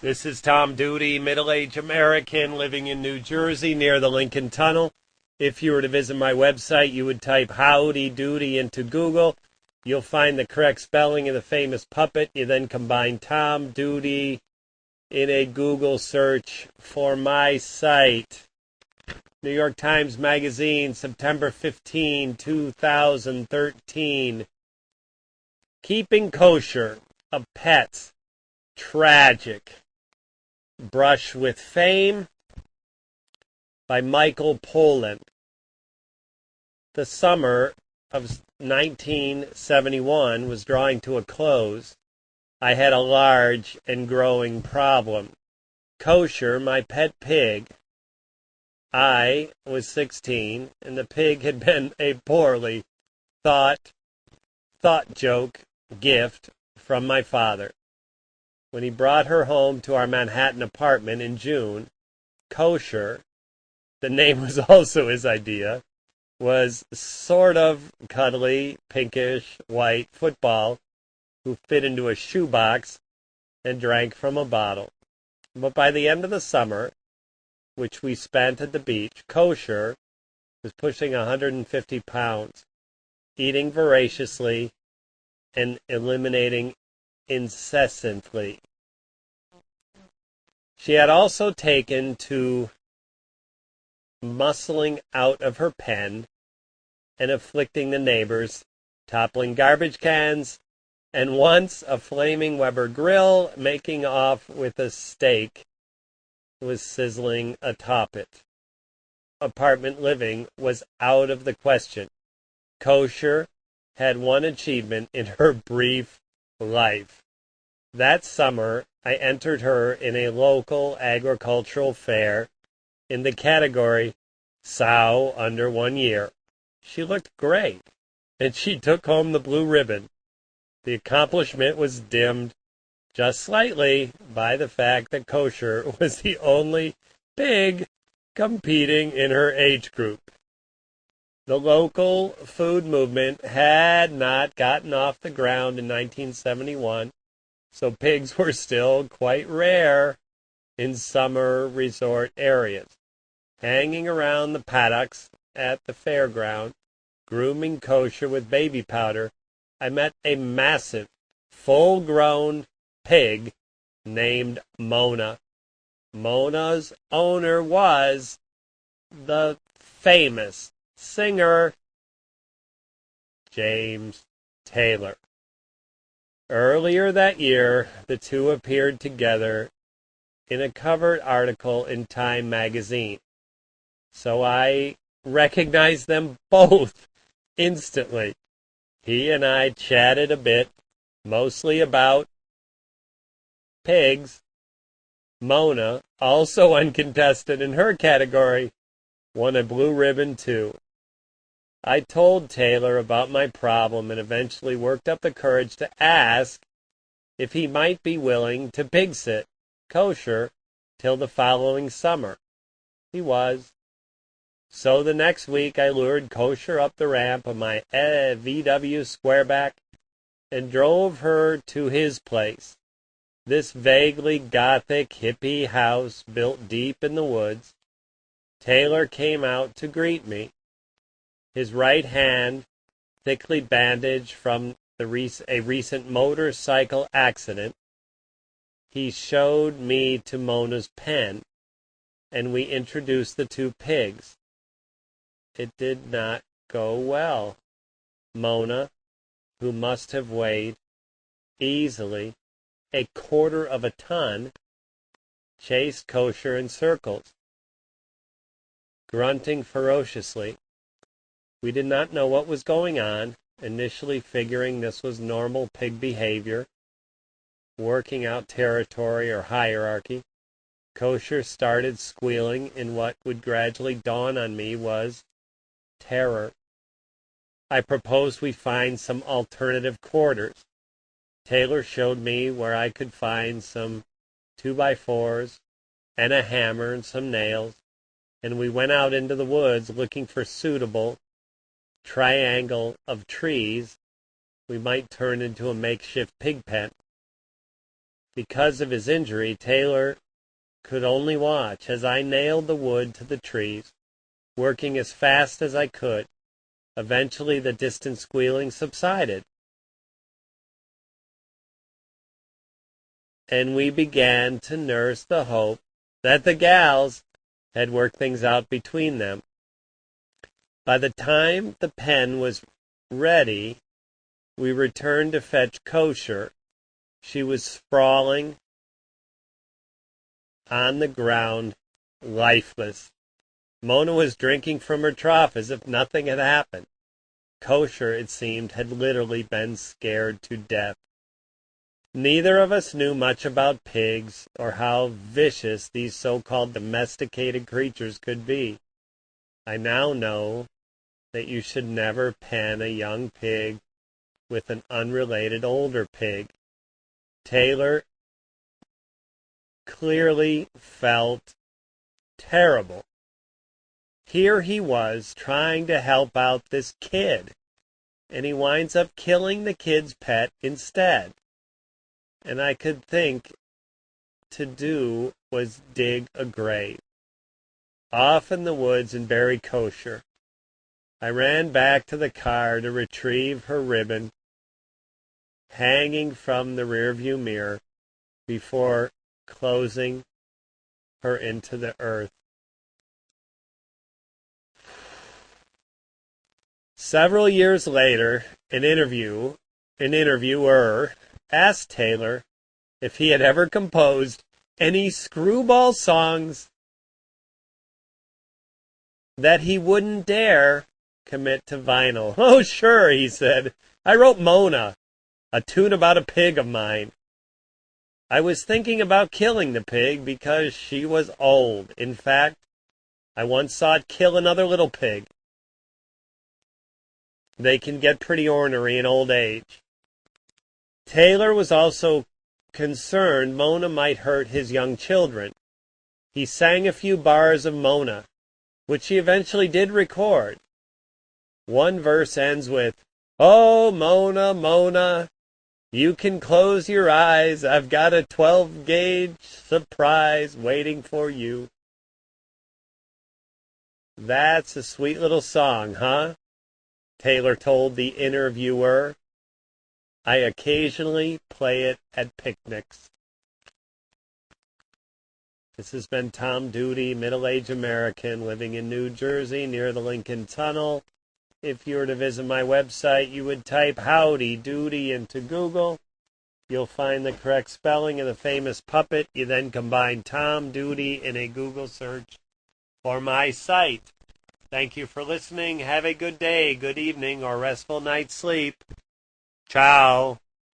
This is Tom Doody, middle-aged American living in New Jersey near the Lincoln Tunnel. If you were to visit my website, you would type Howdy Doody into Google. You'll find the correct spelling of the famous puppet. You then combine Tom Doody in a Google search for my site. New York Times Magazine, September 15, 2013. Keeping kosher of pets. Tragic. Brush with Fame by Michael Pollan. The summer of 1971 was drawing to a close. I had a large and growing problem. Kosher, my pet pig. I was 16, and the pig had been a poorly thought joke gift from my father. When he brought her home to our Manhattan apartment in June, Kosher, the name was also his idea, was sort of cuddly, pinkish, white football who fit into a shoebox and drank from a bottle. But by the end of the summer, which we spent at the beach, Kosher was pushing 150 pounds, eating voraciously and eliminating incessantly. She had also taken to muscling out of her pen and afflicting the neighbors, toppling garbage cans, and once a flaming Weber grill, making off with a steak was sizzling atop it. Apartment living was out of the question. Kosher had one achievement in her brief life. That summer, I entered her in a local agricultural fair in the category Sow under 1 year. She looked great, and she took home the blue ribbon. The accomplishment was dimmed just slightly by the fact that Kosher was the only pig competing in her age group. The local food movement had not gotten off the ground in 1971, so pigs were still quite rare in summer resort areas. Hanging around the paddocks at the fairground, grooming Kosher with baby powder, I met a massive, full-grown pig named Mona. Mona's owner was the famous singer James Taylor. Earlier that year, the two appeared together in a covered article in Time magazine. So I recognized them both instantly. He and I chatted a bit, mostly about pigs. Mona, also uncontested in her category, won a blue ribbon too. I told Taylor about my problem and eventually worked up the courage to ask if he might be willing to pig sit Kosher till the following summer. He was. So the next week I lured Kosher up the ramp of my VW Squareback and drove her to his place, this vaguely gothic hippie house built deep in the woods. Taylor came out to greet me, his right hand thickly bandaged from a recent motorcycle accident. He showed me to Mona's pen, and we introduced the two pigs. It did not go well. Mona, who must have weighed easily a quarter of a ton, chased Kosher in circles, grunting ferociously. We did not know what was going on, initially figuring this was normal pig behavior, working out territory or hierarchy. Kosher started squealing in what would gradually dawn on me was terror. I proposed we find some alternative quarters. Taylor showed me where I could find some 2x4s and a hammer and some nails, and we went out into the woods looking for suitable triangle of trees we might turn into a makeshift pig pen. Because of his injury, Taylor could only watch as I nailed the wood to the trees, working as fast as I could. Eventually, the distant squealing subsided, and we began to nurse the hope that the gals had worked things out between them. By the time the pen was ready, we returned to fetch Kosher. She was sprawling on the ground, lifeless. Mona was drinking from her trough as if nothing had happened. Kosher, it seemed, had literally been scared to death. Neither of us knew much about pigs or how vicious these so-called domesticated creatures could be. I now know that you should never pen a young pig with an unrelated older pig. Taylor clearly felt terrible. Here he was trying to help out this kid, and he winds up killing the kid's pet instead. And I could think to do was dig a grave off in the woods and bury Kosher. I ran back to the car to retrieve her ribbon hanging from the rearview mirror before closing her into the earth. Several years later, an interviewer asked Taylor if he had ever composed any screwball songs that he wouldn't dare commit to vinyl. "Oh, sure," he said. "I wrote Mona, a tune about a pig of mine. I was thinking about killing the pig because she was old. In fact, I once saw it kill another little pig. They can get pretty ornery in old age." Taylor was also concerned Mona might hurt his young children. He sang a few bars of Mona, which he eventually did record. One verse ends with, "Oh, Mona, Mona, you can close your eyes. I've got a 12-gauge surprise waiting for you." That's a sweet little song, huh? Taylor told the interviewer. "I occasionally play it at picnics." This has been Tom Doody, middle-aged American living in New Jersey near the Lincoln Tunnel. If you were to visit my website, you would type Howdy Doody into Google. You'll find the correct spelling of the famous puppet. You then combine Tom Doody in a Google search for my site. Thank you for listening. Have a good day, good evening, or restful night's sleep. Ciao.